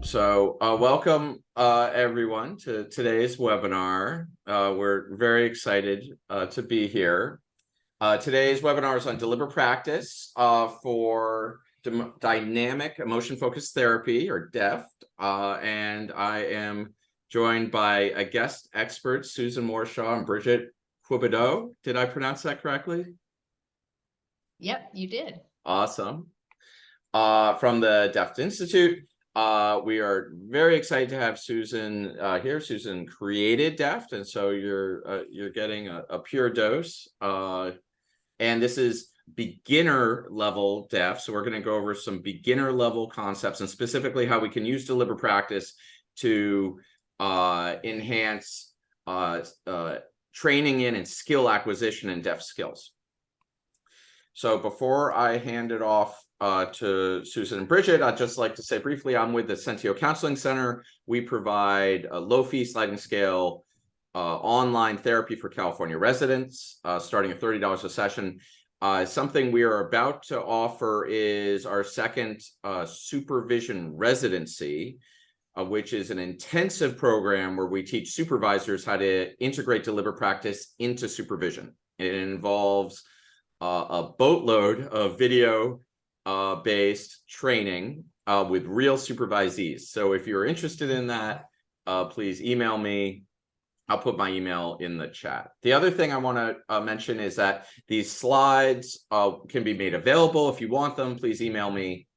Welcome everyone to today's webinar. We're very excited to be here. Today's webinar is on deliberate practice for dynamic emotion-focused therapy, or DEFT, and I am joined by a guest expert, Susan Morshaw and Bridget Quibido. Did I pronounce that correctly? Yep, you did. Awesome. From the DEFT Institute. We are very excited to have Susan here. Susan created DEFT, and so you're getting a pure dose. And this is beginner level DEFT. So we're going to go over some beginner level concepts and specifically how we can use deliberate practice to enhance training in and skill acquisition in DEFT skills. So before I hand it off to Susan and Bridget, I'd just like to say briefly, I'm with the Sentio Counseling Center. We provide a low-fee sliding scale online therapy for California residents, starting at $30 a session. Something we are about to offer is our second supervision residency, which is an intensive program where we teach supervisors how to integrate deliberate practice into supervision. It involves a boatload of video based training with real supervisees. So if you're interested in that, please email me. I'll put my email in the chat. The other thing I want to mention is that these slides can be made available. If you want them, please email me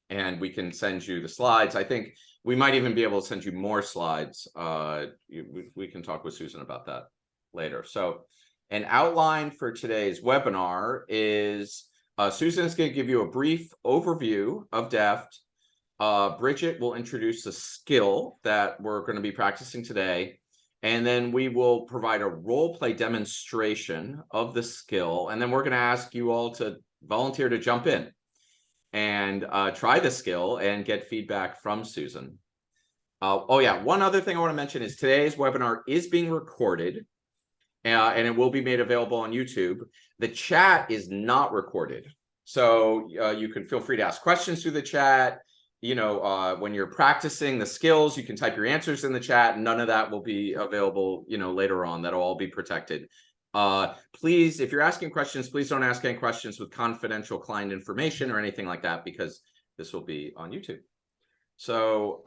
and we can send you the slides. I think we might even be able to send you more slides. We can talk with Susan about that later. So an outline for today's webinar is Susan is going to give you a brief overview of DEFT. Bridget will introduce the skill that we're going to be practicing today. And then we will provide a role play demonstration of the skill. And then we're going to ask you all to volunteer to jump in and try the skill and get feedback from Susan. Oh yeah, one other thing I want to mention is today's webinar is being recorded. And it will be made available on YouTube. The chat is not recorded. So you can feel free to ask questions through the chat. You know, when you're practicing the skills, you can type your answers in the chat. None of that will be available, you know, later on. That'll all be protected. Please, if you're asking questions, please don't ask any questions with confidential client information or anything like that, because this will be on YouTube. So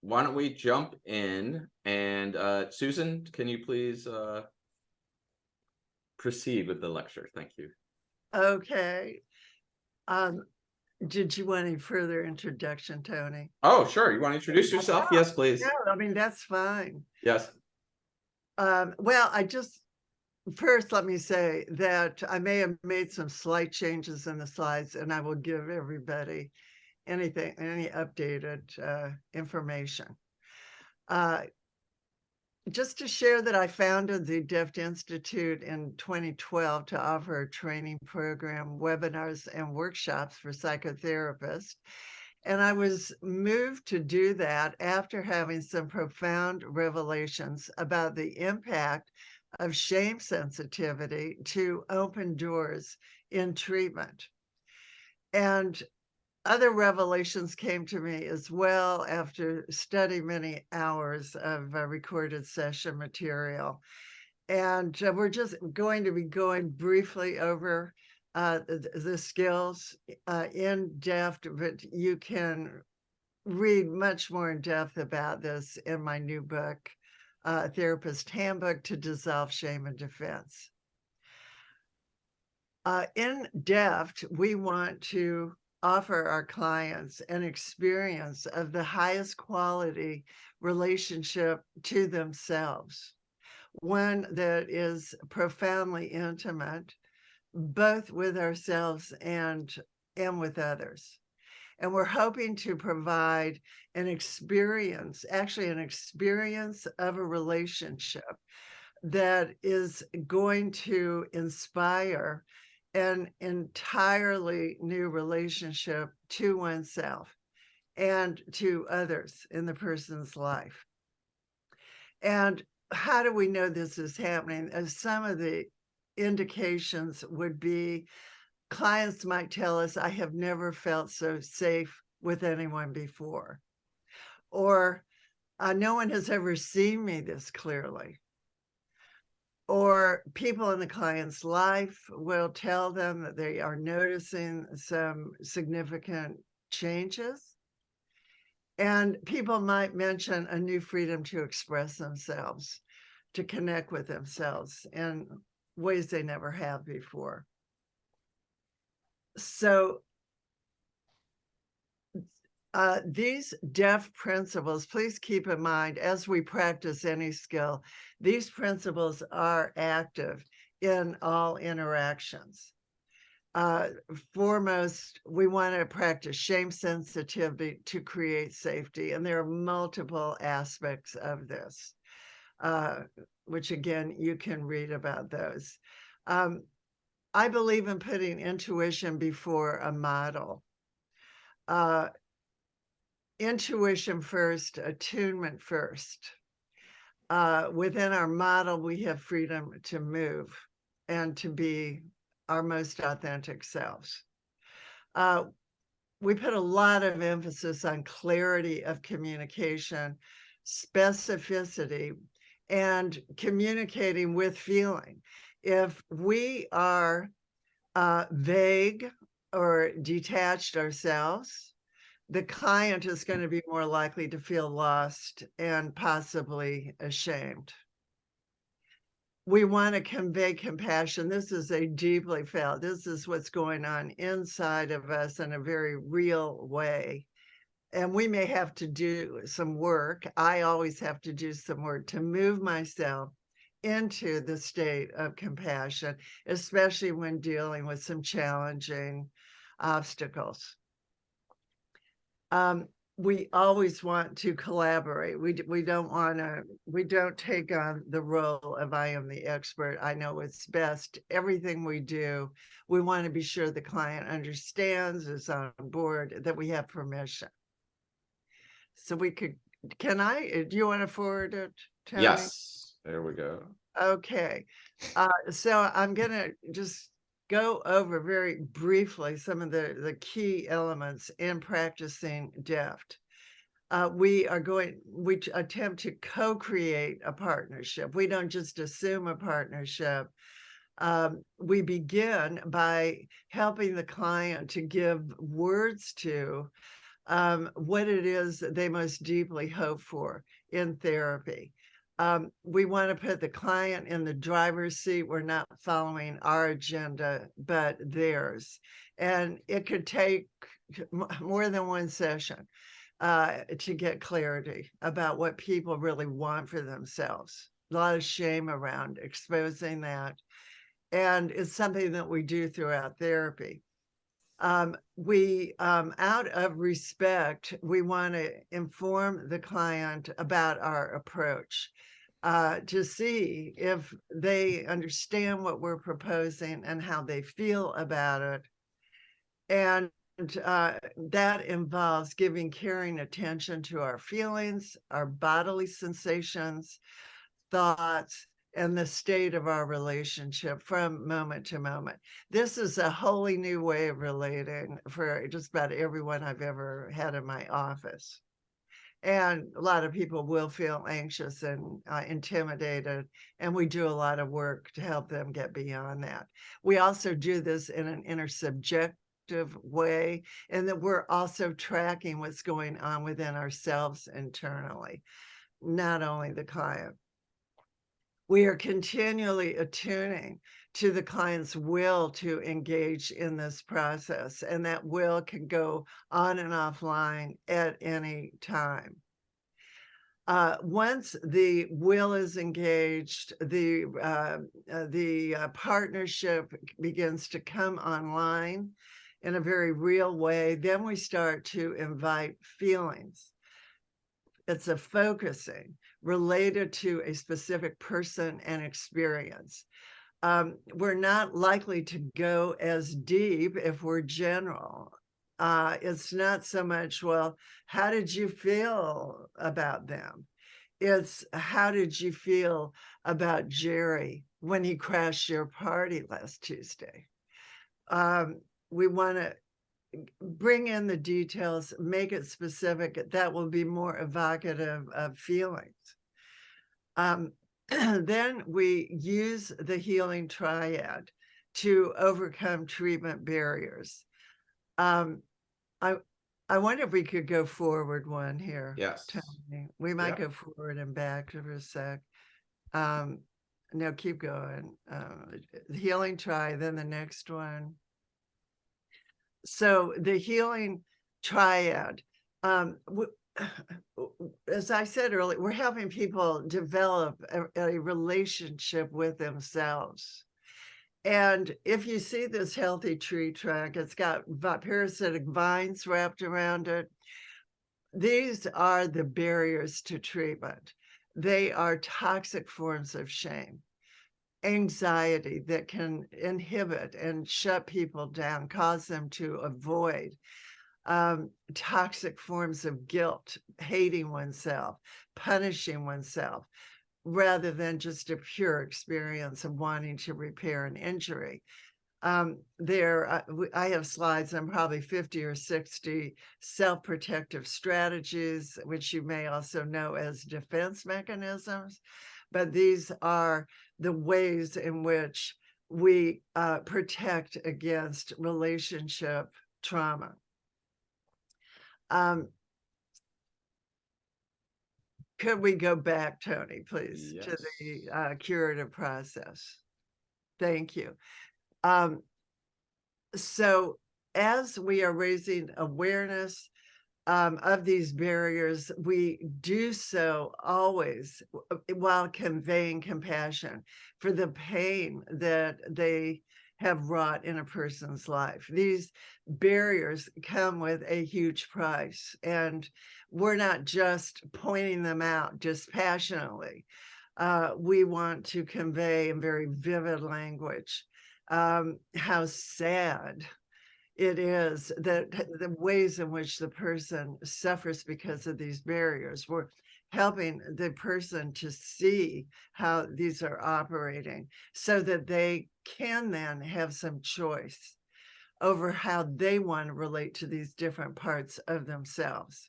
why don't we jump in, and Susan, can you please proceed with the lecture? Thank you. Okay. Did you want any further introduction, Tony? Oh, sure. You want to introduce yourself? Yes, please. Yeah, I mean, that's fine. Yes. Well, first let me say that I may have made some slight changes in the slides, and I will give everybody any updated information. Just to share that I founded the DEFT Institute in 2012 to offer a training program, webinars, and workshops for psychotherapists. And I was moved to do that after having some profound revelations about the impact of shame sensitivity to open doors in treatment. And other revelations came to me as well after studying many hours of recorded session material. And we're just going to be going briefly over the skills in depth, but you can read much more in depth about this in my new book, Therapist Handbook to Dissolve Shame and Defense. In DEFT, we want to offer our clients an experience of the highest quality relationship to themselves, one that is profoundly intimate, both with ourselves and with others. And we're hoping to provide an experience, actually an experience of a relationship that is going to inspire an entirely new relationship to oneself and to others in the person's life. And how do we know this is happening? As some of the indications would be, clients might tell us, I have never felt so safe with anyone before. or no one has ever seen me this clearly. Or people in the client's life will tell them that they are noticing some significant changes. And people might mention a new freedom to express themselves, to connect with themselves in ways they never have before. So these DEF principles, please keep in mind, as we practice any skill, these principles are active in all interactions. Foremost, we want to practice shame sensitivity to create safety. And there are multiple aspects of this, which again, you can read about those. I believe in putting intuition before a model. Intuition first, attunement first. Within our model, we have freedom to move and to be our most authentic selves. We put a lot of emphasis on clarity of communication, specificity, and communicating with feeling. If we are vague or detached ourselves, the client is going to be more likely to feel lost and possibly ashamed. We want to convey compassion. This is a deeply felt, this is what's going on inside of us in a very real way. And we may have to do some work. I always have to do some work to move myself into the state of compassion, especially when dealing with some challenging obstacles. We always want to collaborate. We don't take on the role of I am the expert. I know it's best. Everything we do, we want to be sure the client understands, is on board, that we have permission. So we could, do you want to forward it, Tony? Yes, there we go. Okay. So I'm going to just go over very briefly some of the key elements in practicing DEFT. We attempt to co-create a partnership. We don't just assume a partnership. We begin by helping the client to give words to what it is that they most deeply hope for in therapy. We want to put the client in the driver's seat. We're not following our agenda, but theirs. And it could take more than one session to get clarity about what people really want for themselves. A lot of shame around exposing that. And it's something that we do throughout therapy. Out of respect, we want to inform the client about our approach, to see if they understand what we're proposing and how they feel about it. And that involves giving caring attention to our feelings, our bodily sensations, thoughts, and the state of our relationship from moment to moment. This is a wholly new way of relating for just about everyone I've ever had in my office. And a lot of people will feel anxious and intimidated, and we do a lot of work to help them get beyond that. We also do this in an intersubjective way, and that we're also tracking what's going on within ourselves internally, not only the client. We are continually attuning to the client's will to engage in this process, and that will can go on and offline at any time. Once the will is engaged, the partnership begins to come online in a very real way. Then we start to invite feelings. It's a focusing related to a specific person and experience. We're not likely to go as deep if we're general. It's not so much, well, how did you feel about them? It's how did you feel about Jerry when he crashed your party last Tuesday? We want to bring in the details, make it specific, that will be more evocative of feelings. Then we use the healing triad to overcome treatment barriers. I wonder if we could go forward one here. Yes. Tony. We might Yeah. go forward and back for a sec. No, keep going. The healing triad, then the next one. So the healing triad, as I said earlier, we're helping people develop a relationship with themselves. And if you see this healthy tree trunk, it's got parasitic vines wrapped around it. These are the barriers to treatment. They are toxic forms of shame, anxiety that can inhibit and shut people down, cause them to avoid. Toxic forms of guilt, hating oneself, punishing oneself, rather than just a pure experience of wanting to repair an injury. I have slides on probably 50 or 60 self-protective strategies, which you may also know as defense mechanisms, but these are the ways in which we protect against relationship trauma. Could we go back, Tony, please, to the curative process? Thank you. So as we are raising awareness of these barriers, we do so always while conveying compassion for the pain that they have wrought in a person's life. These barriers come with a huge price, and we're not just pointing them out dispassionately. We want to convey in very vivid language how sad it is that the ways in which the person suffers because of these barriers. We're helping the person to see how these are operating so that they can then have some choice over how they want to relate to these different parts of themselves.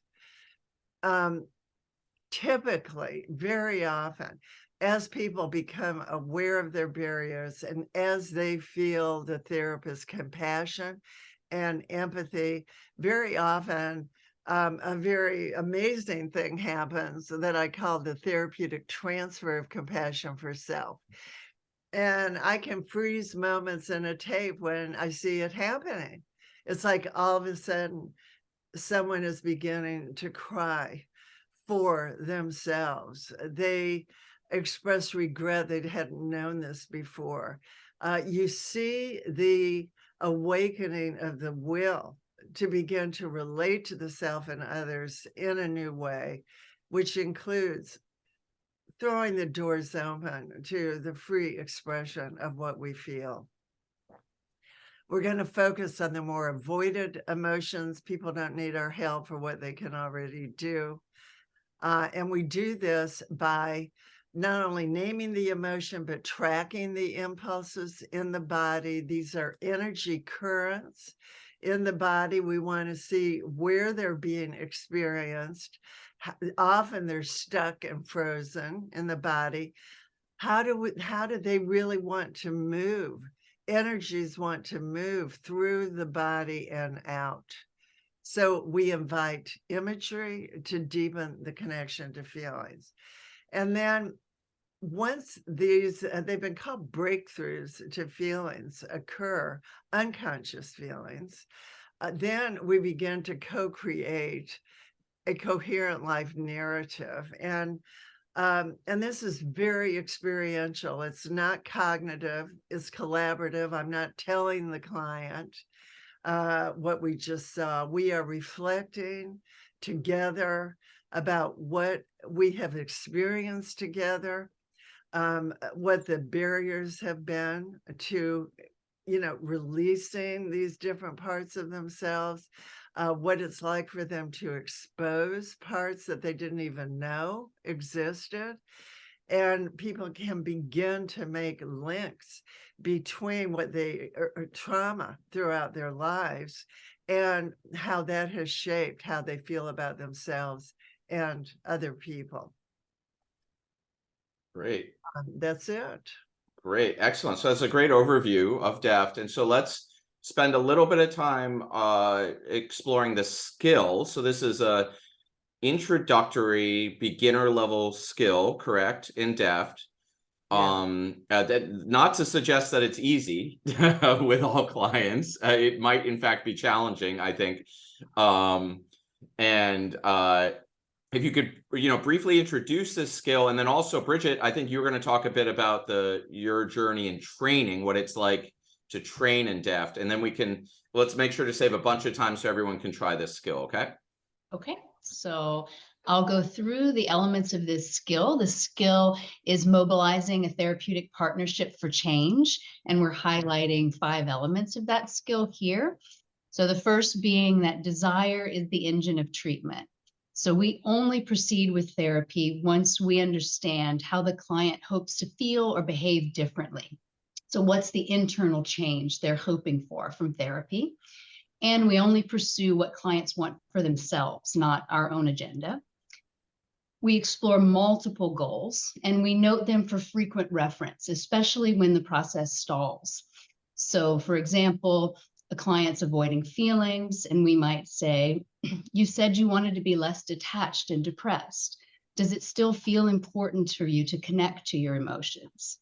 Typically, very often, as people become aware of their barriers and as they feel the therapist's compassion and empathy, very often a very amazing thing happens that I call the therapeutic transfer of compassion for self. And I can freeze moments in a tape when I see it happening. It's like all of a sudden someone is beginning to cry for themselves. They express regret they hadn't known this before. You see the awakening of the will to begin to relate to the self and others in a new way, which includes throwing the doors open to the free expression of what we feel. We're going to focus on the more avoided emotions. People don't need our help for what they can already do. And we do this by not only naming the emotion, but tracking the impulses in the body. These are energy currents in the body. We want to see where they're being experienced. Often they're stuck and frozen in the body. How do they really want to move? Energies want to move through the body and out. So we invite imagery to deepen the connection to feelings. And then once these, they've been called breakthroughs to feelings occur, unconscious feelings, then we begin to co-create a coherent life narrative. And this is very experiential. It's not cognitive, it's collaborative. I'm not telling the client what we just saw. We are reflecting together about what we have experienced together, what the barriers have been to, releasing these different parts of themselves, what it's like for them to expose parts that they didn't even know existed. And people can begin to make links between what they trauma throughout their lives and how that has shaped how they feel about themselves and other people. Great. That's it. Great. Excellent. So that's a great overview of DEFT. And so let's spend a little bit of time exploring the skill. So this is a introductory beginner level skill, correct, in DEFT. Not to suggest that it's easy with all clients. It might in fact be challenging, I think. If you could, briefly introduce this skill, and then also, Bridget, I think you were going to talk a bit about your journey in training, what it's like to train in DEFT, and then let's make sure to save a bunch of time so everyone can try this skill. Okay. Okay. So I'll go through the elements of this skill. The skill is mobilizing a therapeutic partnership for change, and we're highlighting 5 elements of that skill here. So the first being that desire is the engine of treatment. So we only proceed with therapy once we understand how the client hopes to feel or behave differently. So what's the internal change they're hoping for from therapy? And we only pursue what clients want for themselves, not our own agenda. We explore multiple goals, and we note them for frequent reference, especially when the process stalls. So for example, a client's avoiding feelings, and we might say, you said you wanted to be less detached and depressed. Does it still feel important for you to connect to your emotions?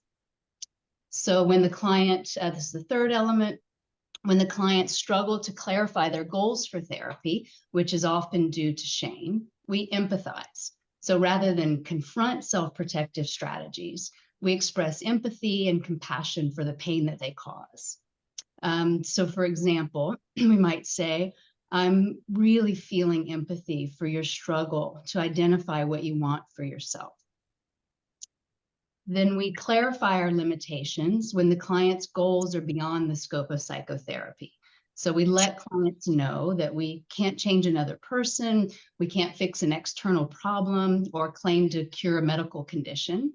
So when the client, this is the third element, when the clients struggle to clarify their goals for therapy, which is often due to shame, we empathize. So rather than confront self-protective strategies, we express empathy and compassion for the pain that they cause. So for example, we might say, I'm really feeling empathy for your struggle to identify what you want for yourself. Then we clarify our limitations when the client's goals are beyond the scope of psychotherapy. So we let clients know that we can't change another person, we can't fix an external problem or claim to cure a medical condition.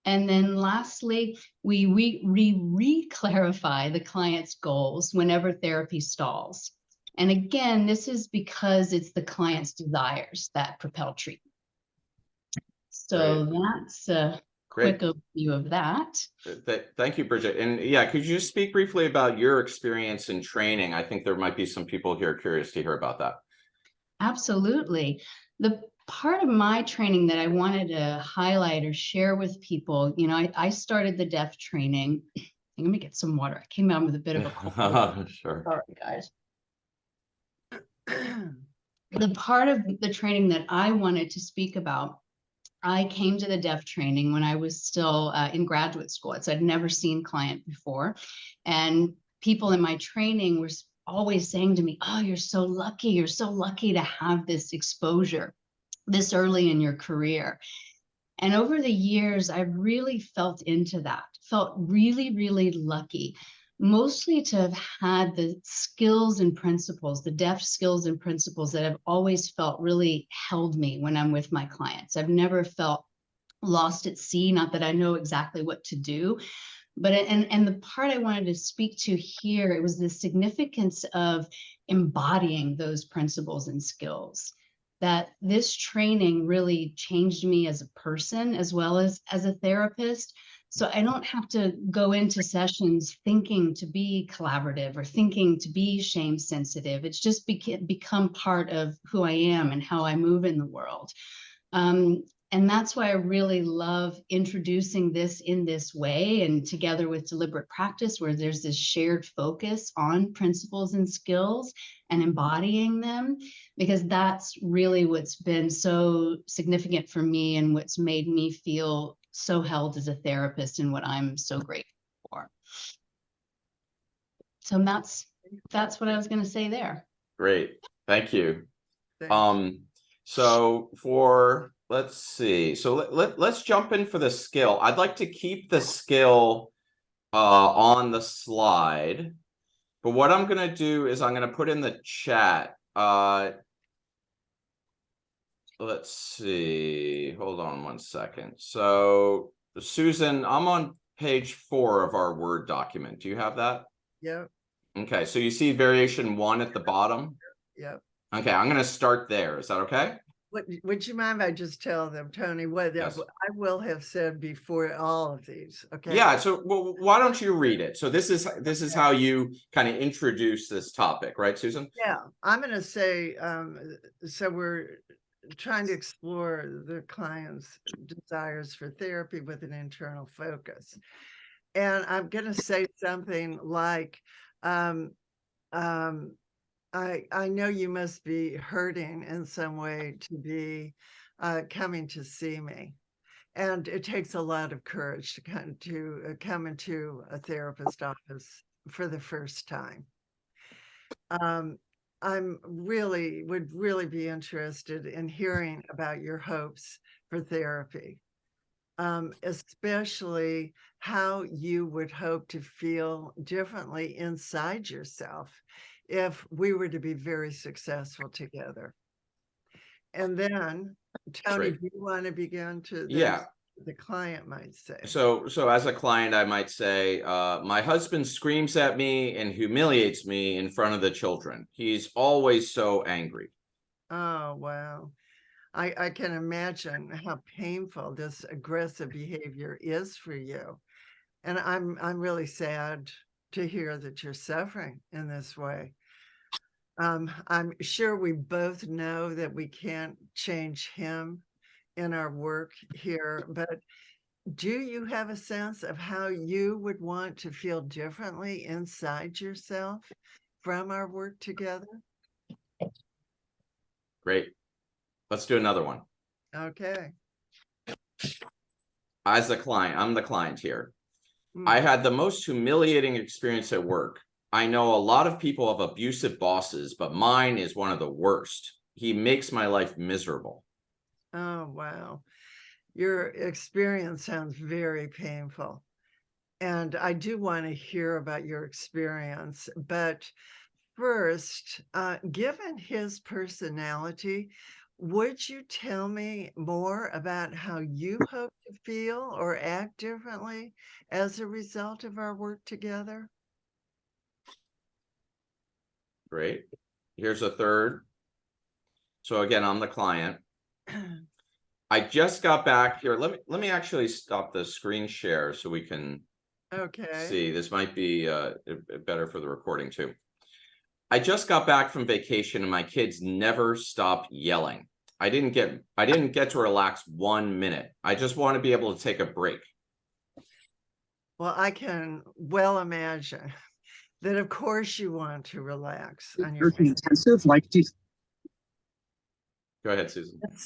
And then lastly, we re-clarify the client's goals whenever therapy stalls. And again, this is because it's the client's desires that propel treatment. So that's a quick overview of that. Thank you, Bridget. And yeah, could you just speak briefly about your experience in training? I think there might be some people here curious to hear about that. Absolutely. The part of my training that I wanted to highlight or share with people, I started the DEFT training. Let me get some water. I came out with a bit of a cold. Sure. Sorry, guys. The part of the training that I wanted to speak about, I came to the DEFT training when I was still in graduate school. So I'd never seen client before. And people in my training were always saying to me, oh, you're so lucky. You're so lucky to have this exposure this early in your career. And over the years, I've really felt into that, felt really, really lucky, mostly to have had the skills and principles, the DEFT skills and principles that have always felt really held me when I'm with my clients. I've never felt lost at sea, not that I know exactly what to do. But and the part I wanted to speak to here, it was the significance of embodying those principles and skills. That this training really changed me as a person as well as a therapist. So I don't have to go into sessions thinking to be collaborative or thinking to be shame sensitive. It's just become part of who I am and how I move in the world. And that's why I really love introducing this in this way and together with deliberate practice, where there's this shared focus on principles and skills and embodying them, because that's really what's been so significant for me and what's made me feel so held as a therapist and what I'm so grateful for. So that's what I was going to say there. Great. Thank you. Thanks. So let's see. So let's jump in for the skill. I'd like to keep the skill on the slide, but what I'm going to do is I'm going to put in the chat. Let's see. Hold on one second. So Susan, I'm on page 4 of our Word document. Do you have that? Yep. Okay, so you see variation 1 at the bottom. Yep. Okay, I'm going to start there. Is that okay? Would you mind if I just tell them, Tony, what Yes. I will have said before all of these? Okay. Yeah, so well, why don't you read it? So this is how you kind of introduce this topic, right, Susan? Yeah, I'm going to say, so we're trying to explore the client's desires for therapy with an internal focus. And I'm going to say something like, I know you must be hurting in some way to be coming to see me. And it takes a lot of courage to come into a therapist office for the first time. I'm would really be interested in hearing about your hopes for therapy, especially how you would hope to feel differently inside yourself if we were to be very successful together. And then, Tony, Great. do you want to begin to Yeah. the client might say? So as a client, I might say, my husband screams at me and humiliates me in front of the children. He's always so angry. Oh, wow. I can imagine how painful this aggressive behavior is for you. And I'm really sad to hear that you're suffering in this way. I'm sure we both know that we can't change him in our work here, but do you have a sense of how you would want to feel differently inside yourself from our work together? Great. Let's do another one. Okay. As a client, I'm the client here. Mm. I had the most humiliating experience at work. I know a lot of people have abusive bosses, but mine is one of the worst. He makes my life miserable. Oh, wow. Your experience sounds very painful. And I do want to hear about your experience. But first, given his personality, would you tell me more about how you hope to feel or act differently as a result of our work together? Great. Here's a third. So again, I'm the client. I just got back here. Let me actually stop the screen share so we can Okay. see. This might be better for the recording too. I just got back from vacation and my kids never stop yelling. I didn't get to relax 1 minute. I just want to be able to take a break. Well, I can well imagine that, of course, you want to relax on your intensive, like Go ahead, Susan. It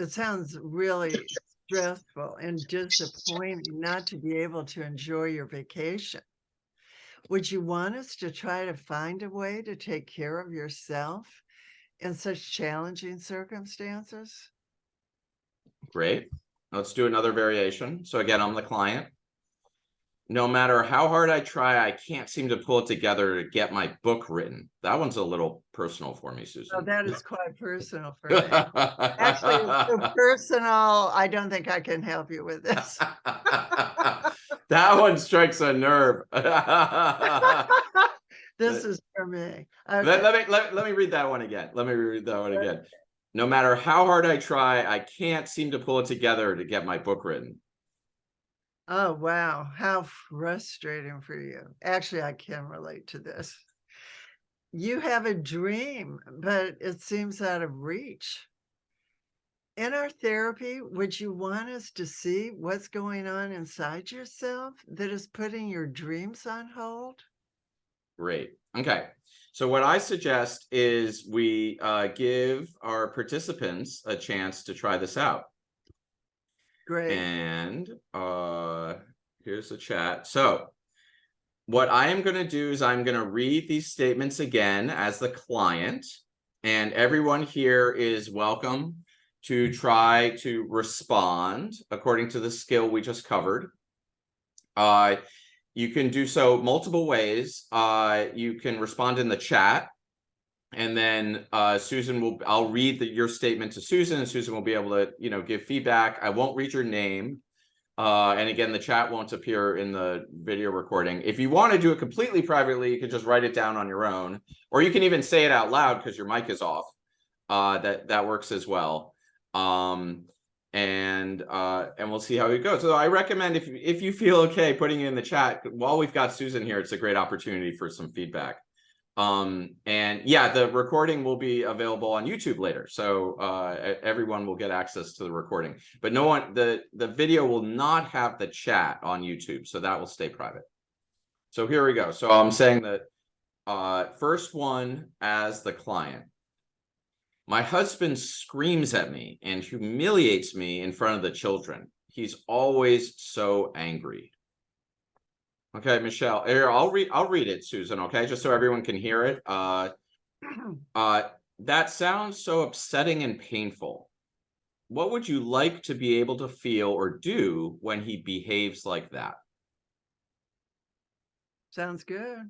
sounds really stressful and disappointing not to be able to enjoy your vacation. Would you want us to try to find a way to take care of yourself in such challenging circumstances? Great. Let's do another variation. So again, I'm the client. No matter how hard I try, I can't seem to pull it together to get my book written. That one's a little personal for me, Oh, Susan. that is quite personal for me. Actually, it's so personal, I don't think I can help you with this. That one strikes a nerve. This is for me. Let Okay. me read that one again. Let me read that one again. No matter how hard I try, I can't seem to pull it together to get my book written. Oh, wow. How frustrating for you. Actually, I can relate to this. You have a dream, but it seems out of reach. In our therapy, would you want us to see what's going on inside yourself that is putting your dreams on hold? Great. Okay. So what I suggest is we give our participants a chance to try this out. Great. And here's the chat. So what I am going to do is I'm going to read these statements again as the client, and everyone here is welcome to try to respond according to the skill we just covered. You can do so multiple ways. You can respond in the chat, and then I'll read your statement to Susan, and Susan will be able to, give feedback. I won't read your name. And again, the chat won't appear in the video recording. If you want to do it completely privately, you can just write it down on your own, or you can even say it out loud because your mic is off. That works as well. And we'll see how it goes. So I recommend if you feel okay putting it in the chat while we've got Susan here, it's a great opportunity for some feedback. And yeah, the recording will be available on YouTube later, so everyone will get access to the recording. But no one, the video will not have the chat on YouTube, so that will stay private. So here we go. So I'm saying that first one as the client. My husband screams at me and humiliates me in front of the children. He's always so angry. Okay, Michelle, here, I'll read it, Susan, okay, just so everyone can hear it. That sounds so upsetting and painful. What would you like to be able to feel or do when he behaves like that? Sounds good.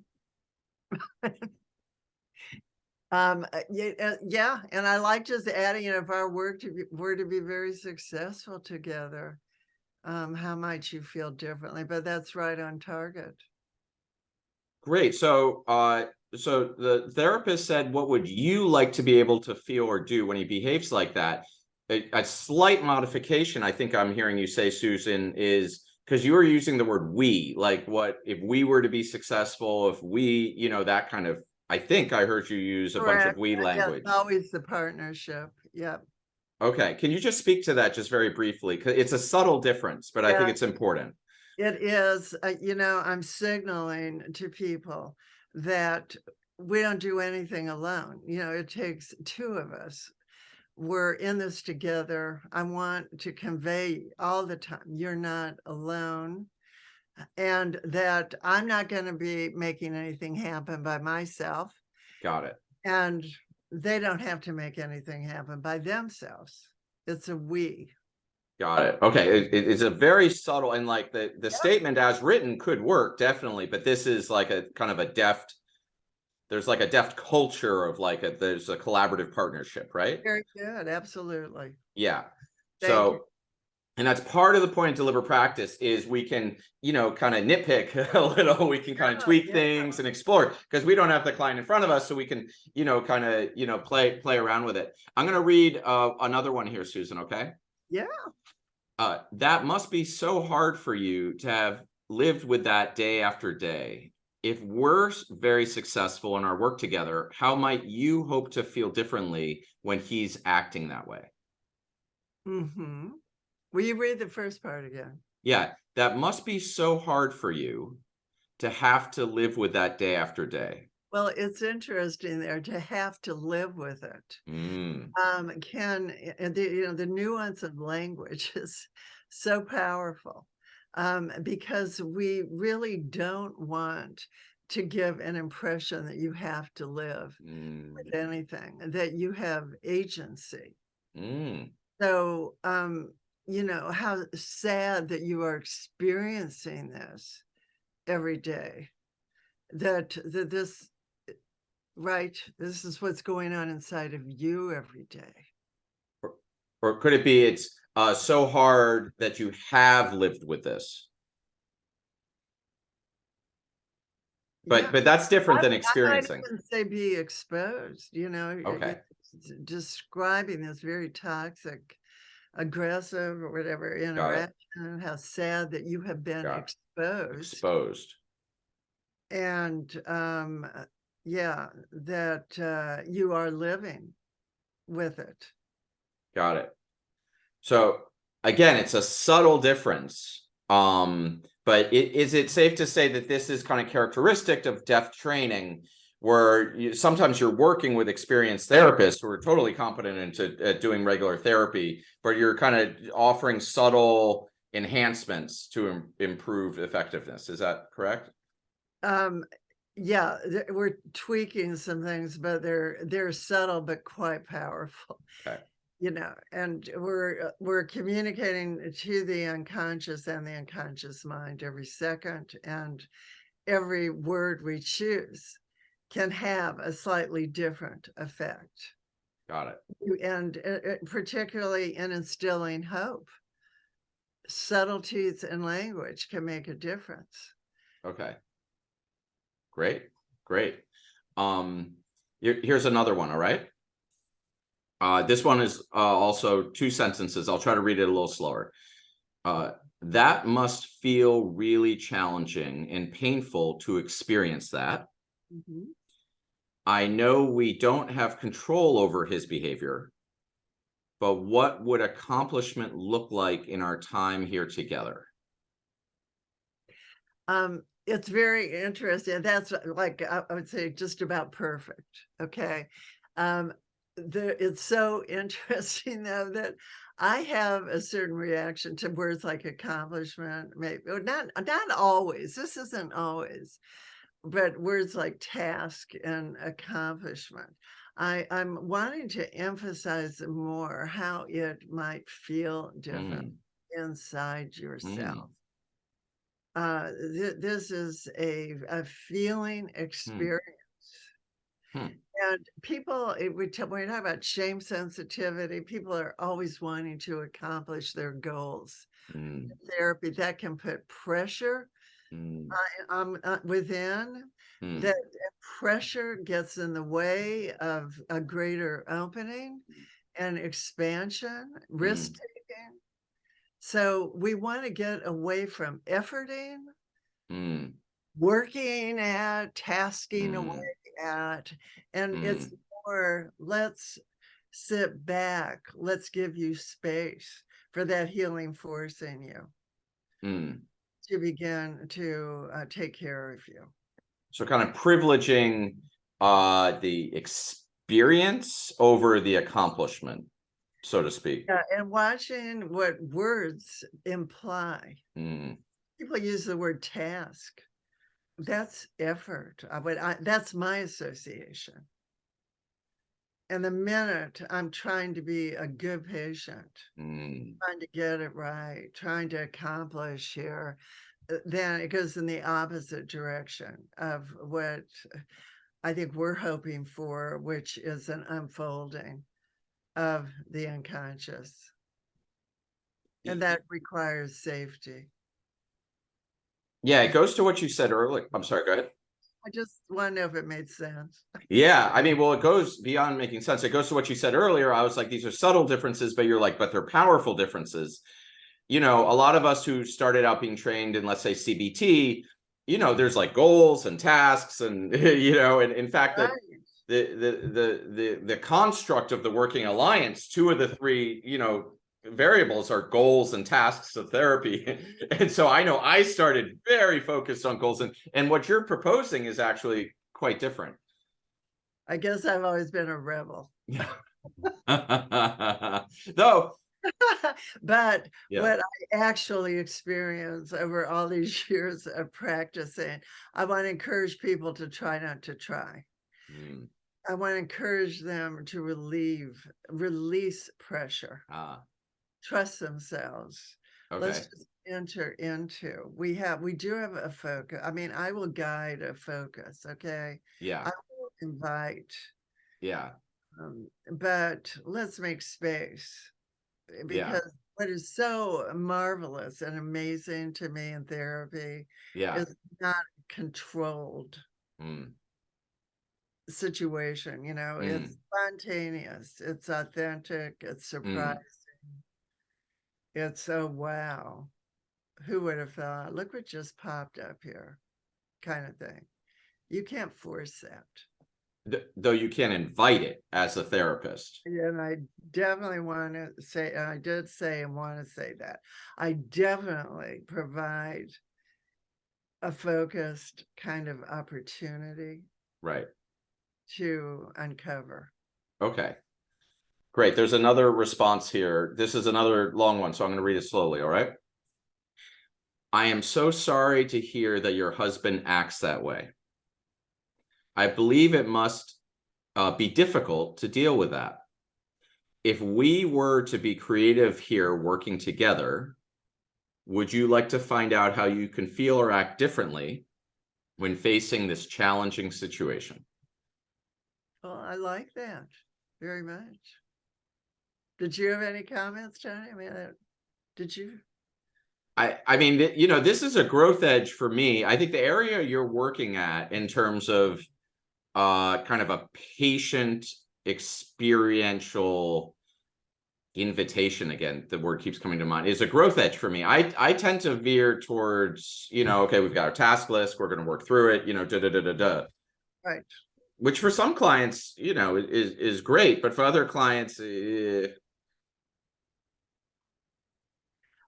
Yeah, and I like just adding, if our work were to be very successful together, how might you feel differently? But that's right on target. Great. So so the therapist said, what would you like to be able to feel or do when he behaves like that? A slight modification, I think I'm hearing you say, Susan, is because you were using the word we, like what if we were to be successful, if we, that kind of, I think I heard you use a bunch of we language. Yes, always the partnership. Yep. Okay. Can you just speak to that just very briefly? Because it's a subtle difference, but I think it's important. It is, I'm signaling to people that we don't do anything alone. It takes two of us. We're in this together. I want to convey all the time, you're not alone, and that I'm not going to be making anything happen by myself. Got it. And they don't have to make anything happen by themselves. It's a we. Got it. Okay. It's a very subtle, and like the statement as written could work definitely, but this is like a kind of a deft, there's like a deft culture of like there's a collaborative partnership, right? Very good. Absolutely. Yeah. Thank you. And that's part of the point of deliberate practice is we can, kind of nitpick a little, we can kind of tweak things and explore, because we don't have the client in front of us, so we can, kind of, play around with it. I'm going to read another one here, Susan. Okay. Yeah. That must be so hard for you to have lived with that day after day. If we're very successful in our work together, how might you hope to feel differently when he's acting that way? Mm-hmm. Will you read the first part again? Yeah, that must be so hard for you to have to live with that day after day. Well, it's interesting there to have to live with it. The nuance of language is so powerful, because we really don't want to give an impression that you have to live with anything, that you have agency. So, how sad that you are experiencing this every day, that this, right, this is what's going on inside of you every day. Or could it be it's so hard that you have lived with this? But that's different than experiencing. I might even say be exposed, Okay. Describing this very toxic, aggressive or whatever interaction, how sad that you have been exposed. And that you are living with it. Got it. So again, it's a subtle difference. But is it safe to say that this is kind of characteristic of deft training, where sometimes you're working with experienced therapists who are totally competent at doing regular therapy, but you're kind of offering subtle enhancements to improve effectiveness. Is that correct? Yeah, we're tweaking some things, but they're subtle but quite powerful. Okay. And we're communicating to the unconscious and the unconscious mind every second, and every word we choose can have a slightly different effect. Got it. And particularly in instilling hope. subtleties in language can make a difference. Okay. Great. Here's another one, all right? This one is also 2 sentences. I'll try to read it a little slower. That must feel really challenging and painful to experience that. Mhm. I know we don't have control over his behavior, but what would accomplishment look like in our time here together? It's very interesting. That's like, I would say just about perfect. Okay. It's so interesting though that I have a certain reaction to words like accomplishment, maybe or not always. This isn't always, but words like task and accomplishment. I'm wanting to emphasize more how it might feel different inside yourself. This is a feeling experience. And people, when we talk about shame sensitivity, people are always wanting to accomplish their goals. In therapy, that can put pressure within. That pressure gets in the way of a greater opening and expansion, risk taking. So we want to get away from efforting, working at, tasking away at, and it's more, let's sit back, let's give you space for that healing force in you to begin to take care of you. So kind of privileging the experience over the accomplishment, so to speak. Yeah, and watching what words imply. People use the word task. That's effort. That's my association. And the minute I'm trying to be a good patient, trying to get it right, trying to accomplish here, then it goes in the opposite direction of what I think we're hoping for, which is an unfolding of the unconscious. And that requires safety. Yeah, it goes to what you said earlier. I'm sorry, go ahead. I just want to know if it made sense. Yeah, I mean, well, it goes beyond making sense. It goes to what you said earlier. I was like, these are subtle differences, but you're like, but they're powerful differences. You know, a lot of us who started out being trained in, let's say, CBT, you know, there's like goals and tasks and, you know, and in fact, Right. the construct of the working alliance, 2 of the 3, you know, variables are goals and tasks of therapy. And so I know I started very focused on goals, and what you're proposing is actually quite different. I guess I've always been a rebel. Though, But yeah. what I actually experience over all these years of practicing, I want to encourage people to try not to try. I want to encourage them to release pressure, trust themselves. Let's Okay. just enter into, we do have a focus. I mean, I will guide a focus. Okay. Yeah. I will invite. Yeah. But let's make space, Yeah. because what is so marvelous and amazing to me in therapy Yeah. is not controlled situation, you know, it's spontaneous, it's authentic, it's surprising. It's, oh, wow, who would have thought? Look what just popped up here, kind of thing. You can't force that. Though you can invite it as a therapist. And I definitely want to say, and I did say and want to say that, I definitely provide a focused kind of opportunity Right. to uncover. Okay. Great. There's another response here. This is another long one, so I'm going to read it slowly, all right? I am so sorry to hear that your husband acts that way. I believe it must be difficult to deal with that. If we were to be creative here working together, would you like to find out how you can feel or act differently when facing this challenging situation? Well, I like that very much. Did you have any comments, Johnny? I mean, did you? I mean, you know, this is a growth edge for me. I think the area you're working at in terms of kind of a patient experiential invitation, again, the word keeps coming to mind, is a growth edge for me. I tend to veer towards, you know, okay, we've got our task list, we're going to work through it, you know, Right. which for some clients, you know, is great, but for other clients,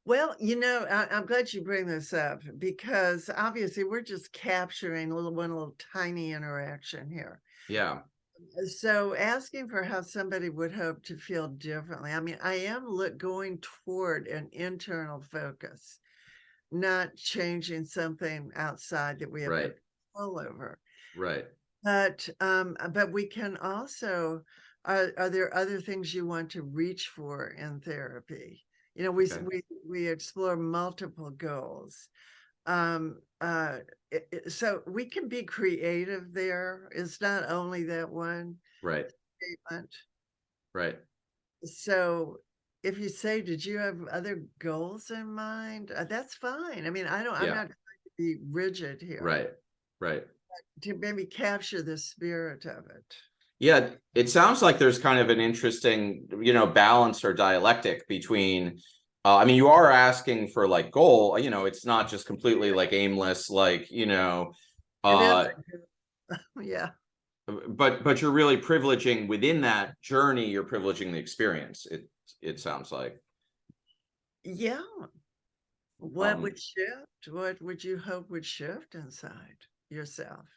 Well, you know, I'm glad you bring this up, because obviously we're just capturing one little tiny interaction here. yeah, So asking for how somebody would hope to feel differently. I mean, I am going toward an internal focus, not changing something outside that we have no right, control over. right. But we can also, are there other things you want to reach for in therapy? You know, Okay. we explore multiple goals. Um, uh, so we can be creative there. It's not only that one Right, statement. right. So if you say, did you have other goals in mind? That's fine. I mean, I'm Yeah, not trying to be rigid here, right, right. to maybe capture the spirit of it. Yeah, it sounds like there's kind of an interesting, you know, balance or dialectic between, I mean, you are asking for like goal, you know, it's not just completely like aimless, like, you know, It is, uh, yeah, but you're really privileging within that journey, you're privileging the experience. It sounds like. yeah. What Um, would shift? What would you hope would shift inside yourself?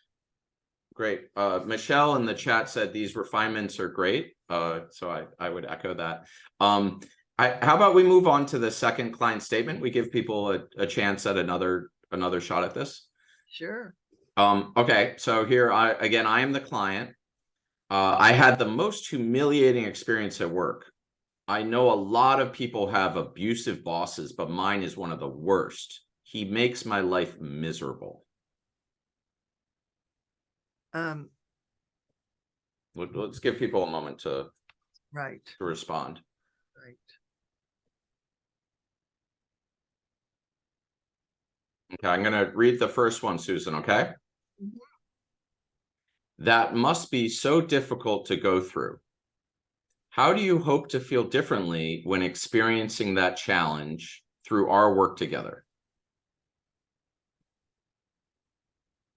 Great. Michelle in the chat said these refinements are great. So I would echo that. How about we move on to the second client statement? We give people a chance at another shot at this. Sure. Okay, so here I am the client. I had the most humiliating experience at work. I know a lot of people have abusive bosses, but mine is one of the worst. He makes my life miserable. Um, Let's give people a moment to right, respond. right. Okay, I'm going to read the first one, Susan, okay? Mhm. That must be so difficult to go through. How do you hope to feel differently when experiencing that challenge through our work together?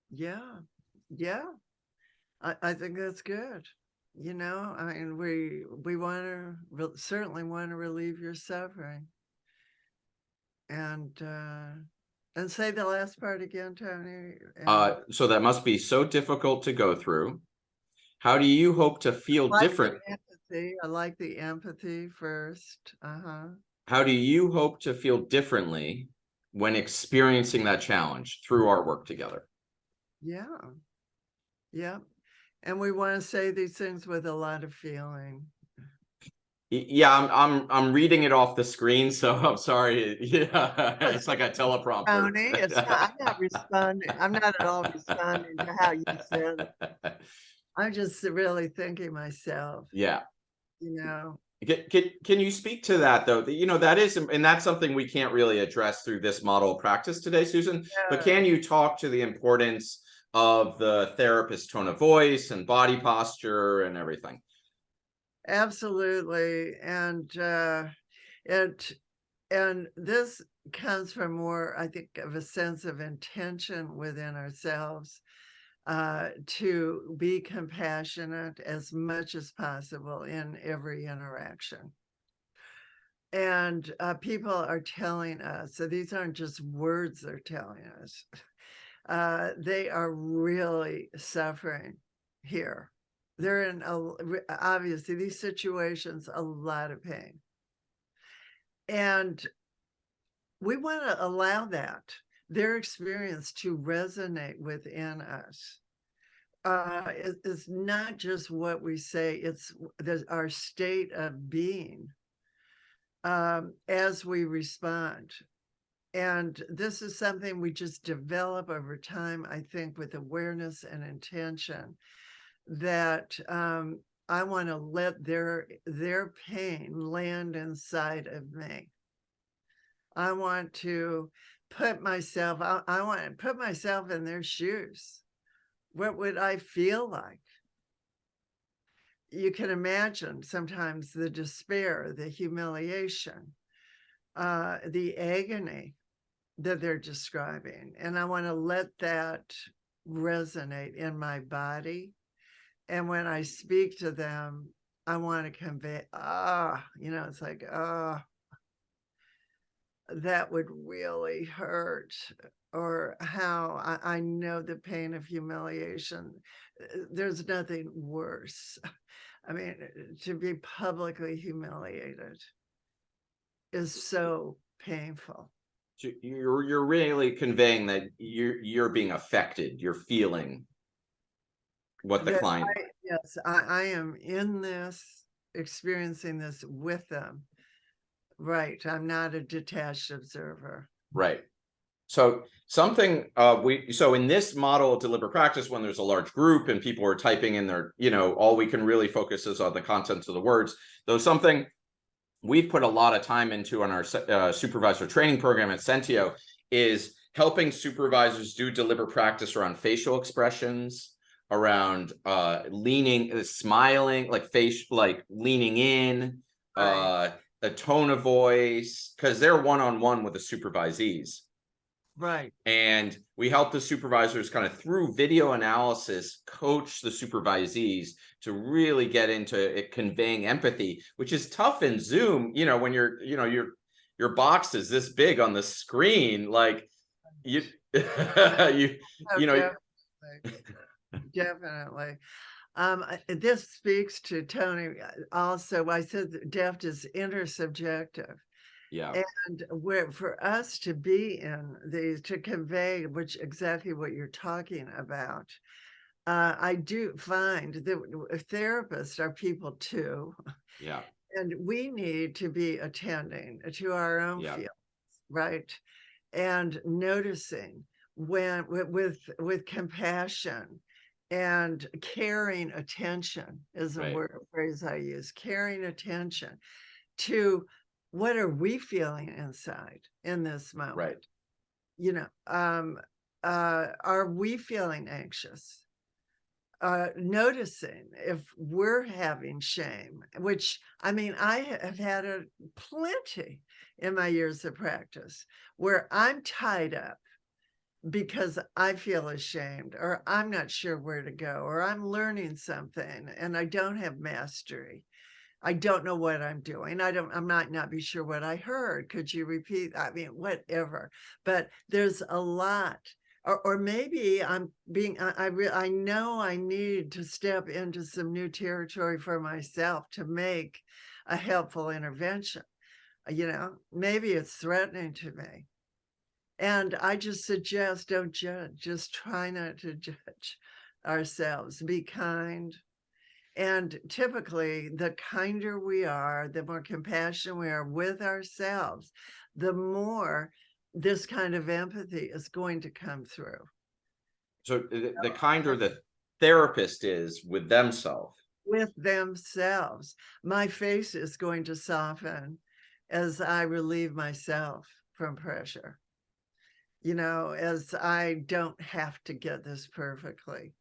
Yeah, yeah. I think that's good. You know, I mean, we want to certainly want to relieve your suffering, and say the last part again, Tony. And So that must be so difficult to go through. How do you hope to feel like the different? empathy. I like the empathy first. Uh-huh. How do you hope to feel differently when experiencing that challenge through our work together? Yeah, yeah. And we want to say these things with a lot of feeling. Yeah, I'm reading it off the screen, so I'm sorry. Yeah, Oh, it's like a teleprompter. Tony, it's not, I'm not responding. I'm not at all responding to how you said it. I'm just really thinking myself, Yeah. you know. Can you speak to that though? You know, that is, and that's something we can't really address through this model of practice today, Susan. But Yeah, can you talk to the importance of the therapist's tone of voice and body posture and everything? absolutely. It and this comes from more, I think, of a sense of intention within ourselves, to be compassionate as much as possible in every interaction. And people are telling us, so these aren't just words they're telling us, they are really suffering here. They're in, obviously, these situations, a lot of pain. And we want to allow their experience to resonate within us. It's not just what we say, it's our state of being, as we respond. And this is something we just develop over time, I think, with awareness and intention, that I want to let their pain land inside of me. I want to put myself, I want to put myself in their shoes. What would I feel like? You can imagine sometimes the despair, the humiliation, the agony that they're describing. And I want to let that resonate in my body. And when I speak to them, I want to convey, it's like, that would really hurt, or how I know the pain of humiliation. There's nothing worse. I mean, to be publicly humiliated is so painful. So you're really conveying that you're being affected. You're feeling what the client. Yes, I am in this, experiencing this with them. Right. I'm not a detached observer. Right. So something so in this model of deliberate practice, when there's a large group and people are typing in their, all we can really focus is on the contents of the words. Though something we've put a lot of time into on our supervisor training program at Sentio is helping supervisors do deliberate practice around facial expressions, around leaning, smiling, like leaning in, Right. a tone of voice, because they're one-on-one with the supervisees. Right. And we help the supervisors kind of through video analysis, coach the supervisees to really get into it, conveying empathy, which is tough in Zoom, when your box is this big on the screen, like definitely. Definitely. This speaks to Tony. Also, I said that DEFT is intersubjective. Yeah. And where for us to be in these, to convey exactly what you're talking about, I do find that therapists are people too. Yeah. And we need to be attending to our own feelings, right? And noticing when with compassion and caring attention is a phrase I use, caring attention to what are we feeling inside in this moment? Right. Are we feeling anxious? Noticing if we're having shame, which I mean, I have had plenty in my years of practice where I'm tied up because I feel ashamed, or I'm not sure where to go, or I'm learning something and I don't have mastery. I don't know what I'm doing. I might not be sure what I heard. Could you repeat? I mean, whatever. But there's a lot. Or maybe I'm being, I know I need to step into some new territory for myself to make a helpful intervention. Maybe it's threatening to me. And I just suggest, don't judge. Just try not to judge ourselves. Be kind. And typically, the kinder we are, the more compassionate we are with ourselves, the more this kind of empathy is going to come through. So the kinder the therapist is with themselves. With themselves. My face is going to soften as I relieve myself from pressure. As I don't have to get this perfectly.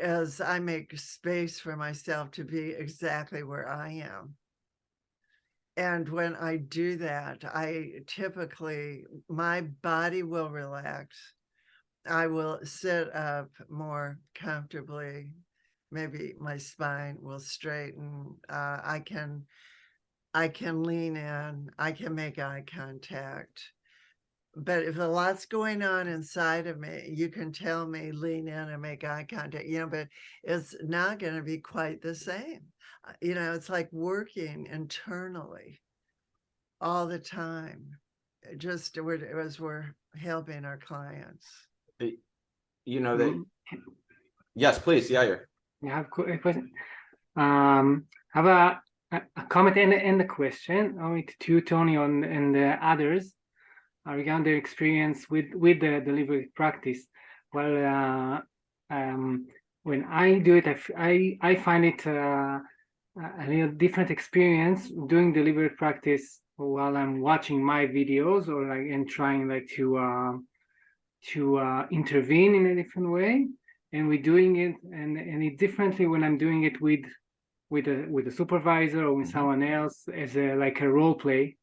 As I make space for myself to be exactly where I am. And when I do that, my body will relax. I will sit up more comfortably. Maybe my spine will straighten. I can lean in. I can make eye contact. But if a lot's going on inside of me, you can tell me, lean in and make eye contact, but it's not going to be quite the same. It's like working internally all the time, just as we're helping our clients. Yes, please. Yeah, I have a question. Have a comment and the question to Tony and the others regarding their experience with the delivery practice. Well, when I do it, I find it a little different experience doing delivery practice while I'm watching my videos, or like and trying like to intervene in a different way, and we're doing it and it differently when I'm doing it with a supervisor or with someone else as a like a role play.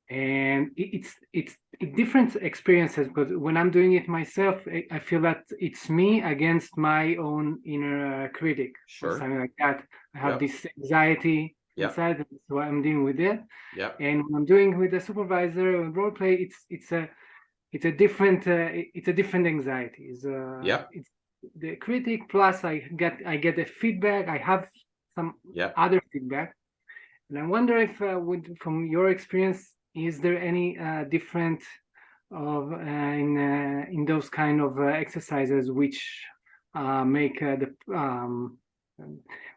And it's different experiences, because when I'm doing it myself, I feel that it's me against my own inner critic, or something like that. I have this anxiety inside, that's why I'm dealing with it. And when I'm doing with a supervisor or role play, it's a different anxiety. It's the critic, plus I get the feedback. I have some other feedback, and I wonder if from your experience, is there any different of in those kind of exercises which make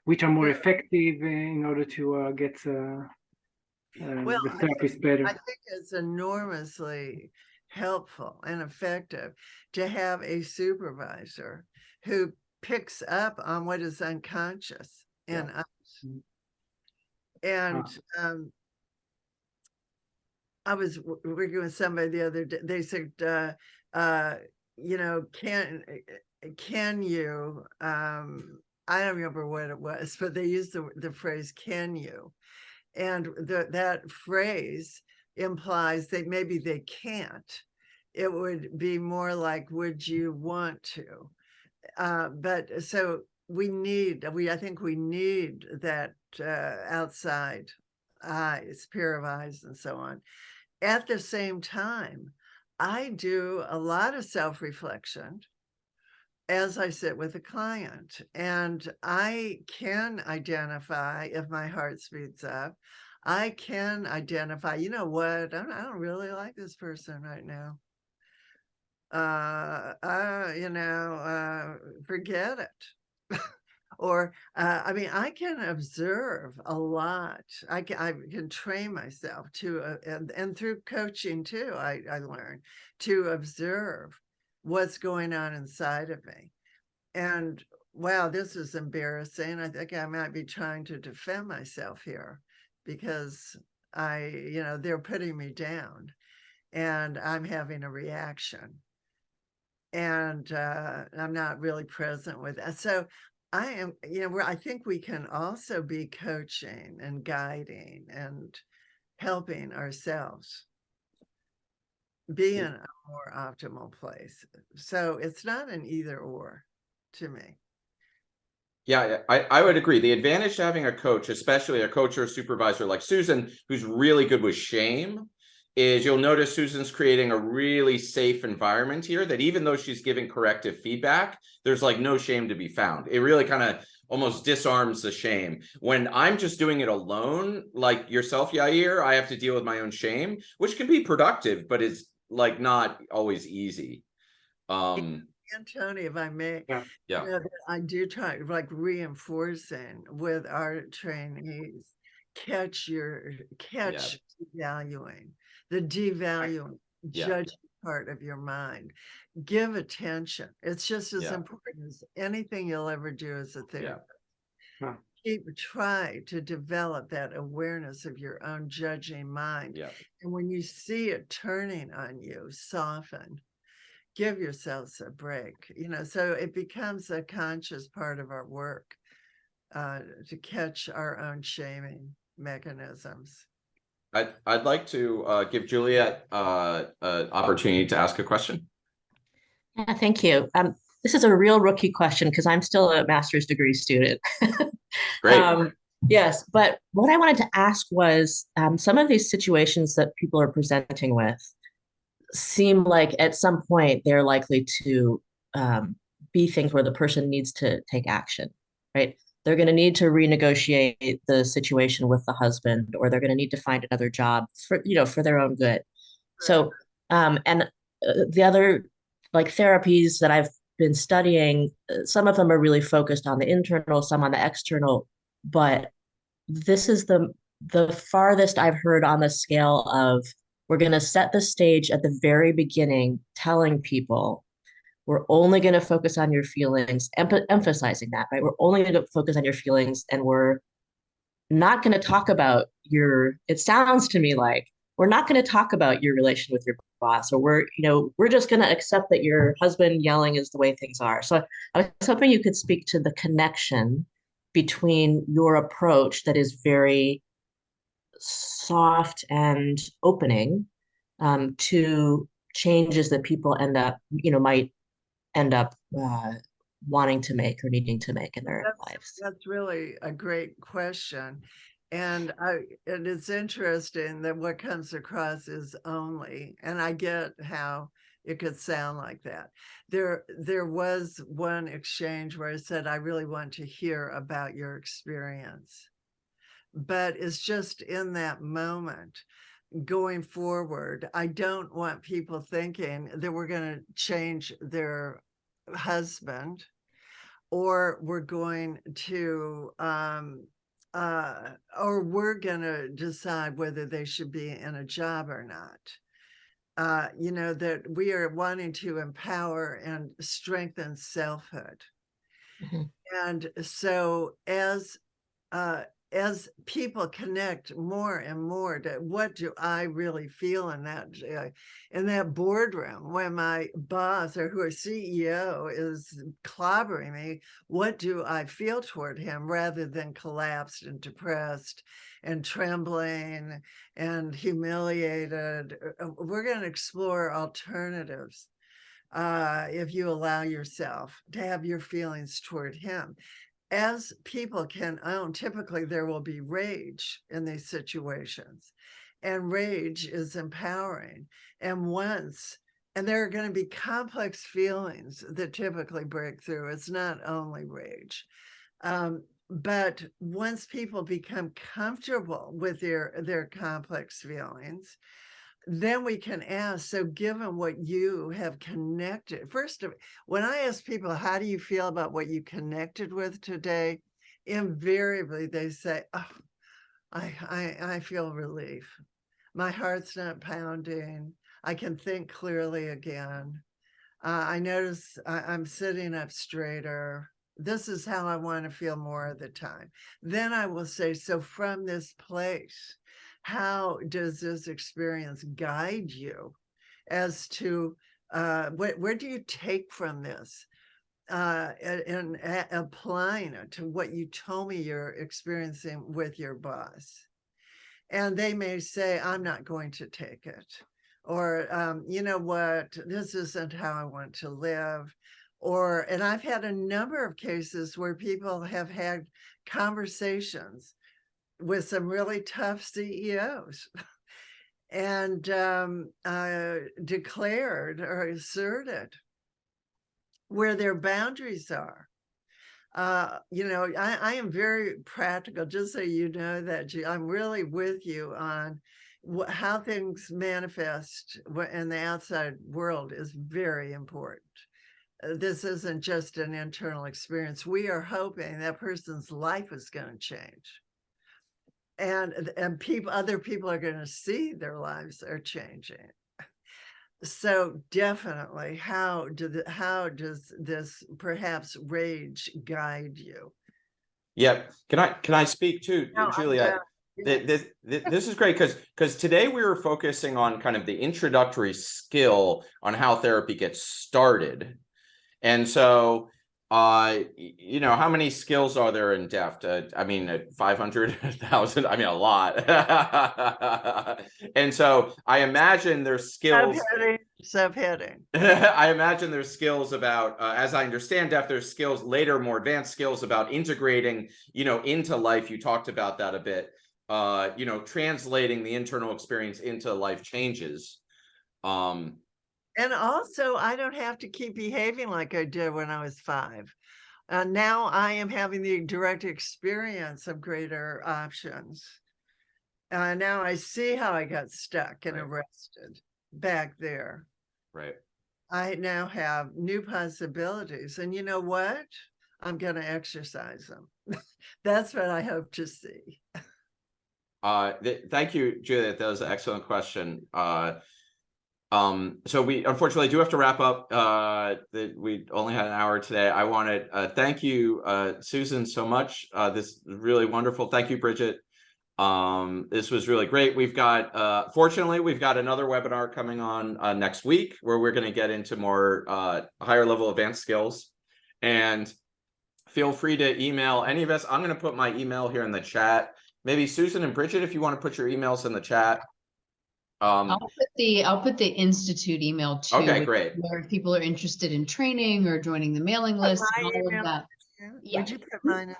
which are more effective in order to get the therapist better? I think it's enormously helpful and effective to have a supervisor who picks up on what is unconscious in us. And I was working with somebody the other day. They said, you know, can you, I don't remember what it was, but they used the phrase, can you? And that phrase implies that maybe they can't. It would be more like, would you want to? But so I think we need that outside eyes, pair of eyes and so on. At the same time, I do a lot of self-reflection as I sit with a client, and I can identify if my heart speeds up. I can identify, you know what, I don't really like this person right now. You know, forget it. Or, I mean, I can observe a lot. I can train myself to, and through coaching too, I learn to observe what's going on inside of me. And wow, this is embarrassing. I think I might be trying to defend myself here, because you know, they're putting me down and I'm having a reaction. And I'm not really present with that. So I am, you know, I think we can also be coaching and guiding and helping ourselves be in a more optimal place. So it's not an either or to me. Yeah, I would agree. The advantage to having a coach, especially a coach or a supervisor like Susan, who's really good with shame, is you'll notice Susan's creating a really safe environment here, that even though she's giving corrective feedback, there's like no shame to be found. It really kind of almost disarms the shame. When I'm just doing it alone, like yourself, Yair, I have to deal with my own shame, which can be productive, but it's like not always easy. And Tony, if I may, you know, I do try, like, reinforcing with our trainees, devaluing, the devaluing, judging part of your mind. Give attention. It's just as important as anything you'll ever do as a therapist. Try to develop that awareness of your own judging mind. And when you see it turning on you, soften. Give yourselves a break, you know, so it becomes a conscious part of our work to catch our own shaming mechanisms. I'd like to give Juliet an opportunity to ask a question. Yeah, thank you. This is a real rookie question because I'm still a master's degree student. Great. Yes, but what I wanted to ask was some of these situations that people are presenting with seem like at some point they're likely to be things where the person needs to take action, right? They're going to need to renegotiate the situation with the husband, or they're going to need to find another job for, you know, for their own good. So, the other like therapies that I've been studying, some of them are really focused on the internal, some on the external, but this is the farthest I've heard on the scale of, we're going to set the stage at the very beginning, telling people we're only going to focus on your feelings, emphasizing that, right? We're only going to focus on your feelings, and we're not going to talk about it sounds to me like we're not going to talk about your relation with your boss, or we're just going to accept that your husband yelling is the way things are. So I was hoping you could speak to the connection between your approach that is very soft and opening, to changes that people might end up wanting to make or needing to make in their lives. That's really a great question. And it's interesting that what comes across is only, and I get how it could sound like that. There was one exchange where I said, I really want to hear about your experience. But it's just in that moment. Going forward, I don't want people thinking that we're going to change their husband, or we're going to or we're going to decide whether they should be in a job or not. That we are wanting to empower and strengthen selfhood. Mm-hmm. And so as people connect more and more to what do I really feel in that boardroom when my boss or who a CEO is clobbering me, what do I feel toward him, rather than collapsed and depressed and trembling and humiliated? We're going to explore alternatives if you allow yourself to have your feelings toward him. As people can own, typically there will be rage in these situations, and rage is empowering. And there are going to be complex feelings that typically break through. It's not only rage. But once people become comfortable with their complex feelings, then we can ask, so given what you have connected, when I ask people, how do you feel about what you connected with today? Invariably, they say, oh, I feel relief. My heart's not pounding. I can think clearly again. I notice I'm sitting up straighter. This is how I want to feel more of the time. Then I will say, so from this place, how does this experience guide you as to where do you take from this and applying it to what you told me you're experiencing with your boss? And they may say, I'm not going to take it. Or, you know what, this isn't how I want to live. And I've had a number of cases where people have had conversations with some really tough CEOs and declared or asserted where their boundaries are. I am very practical, just so you know that I'm really with you on how things manifest in the outside world is very important. This isn't just an internal experience. We are hoping that person's life is going to change. And other people are going to see their lives are changing. So definitely, how does this perhaps rage guide you? Yep. Can I speak to Julia? This is great because today we were focusing on kind of the introductory skill on how therapy gets started. And so how many skills are there in DEFT? 500,000. I mean, a lot. And so I imagine there's skills. Subheading. I imagine there's skills about, as I understand DEFT, there's skills later, more advanced skills about integrating, into life. You talked about that a bit. Translating the internal experience into life changes. And also, I don't have to keep behaving like I did when I was 5. Now I am having the direct experience of greater options. Now I see how I got stuck and arrested back there. Right. I now have new possibilities. And you know what? I'm going to exercise them. That's what I hope to see. Thank you, Juliet. That was an excellent question. So we unfortunately do have to wrap up. We only had an hour today. I want to thank you, Susan, so much. This is really wonderful. Thank you, Bridget. This was really great. We've got, fortunately, we've got another webinar coming on next week where we're going to get into more higher level advanced skills. And feel free to email any of us. I'm going to put my email here in the chat. Maybe Susan and Bridget, if you want to put your emails in the chat. I'll put the Institute email too. Okay, great. Where if people are interested in training or joining the mailing list, my and all email of that. Yeah. Would you put mine in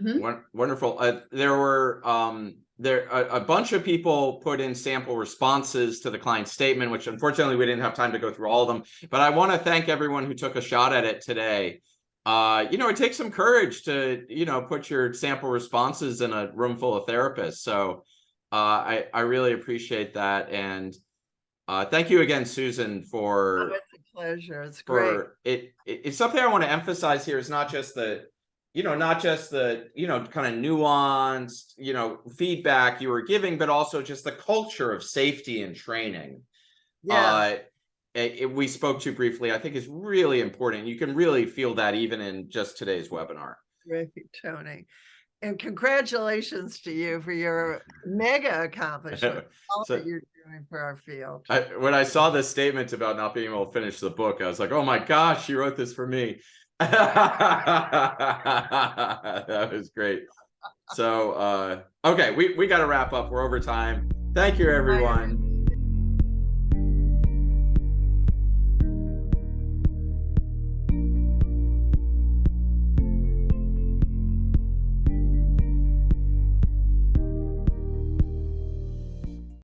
there? Mhm. Wonderful. There were a bunch of people put in sample responses to the client statement, which unfortunately we didn't have time to go through all of them. But I want to thank everyone who took a shot at it today. It takes some courage to, put your sample responses in a room full of therapists. So I really appreciate that. And thank you again, Susan, for It's a pleasure. It's great. It's something I want to emphasize here is not just the kind of nuanced, feedback you were giving, but also just the culture of safety and training. Yeah. We spoke to briefly, I think is really important. You can really feel that even in just today's webinar. Great, Tony. And congratulations to you for your mega accomplishment, all that you're doing for our field. When I saw this statement about not being able to finish the book, I was like, oh my gosh, she wrote this for me. That was great. So, okay, we got to wrap up. We're over time. Thank you, everyone.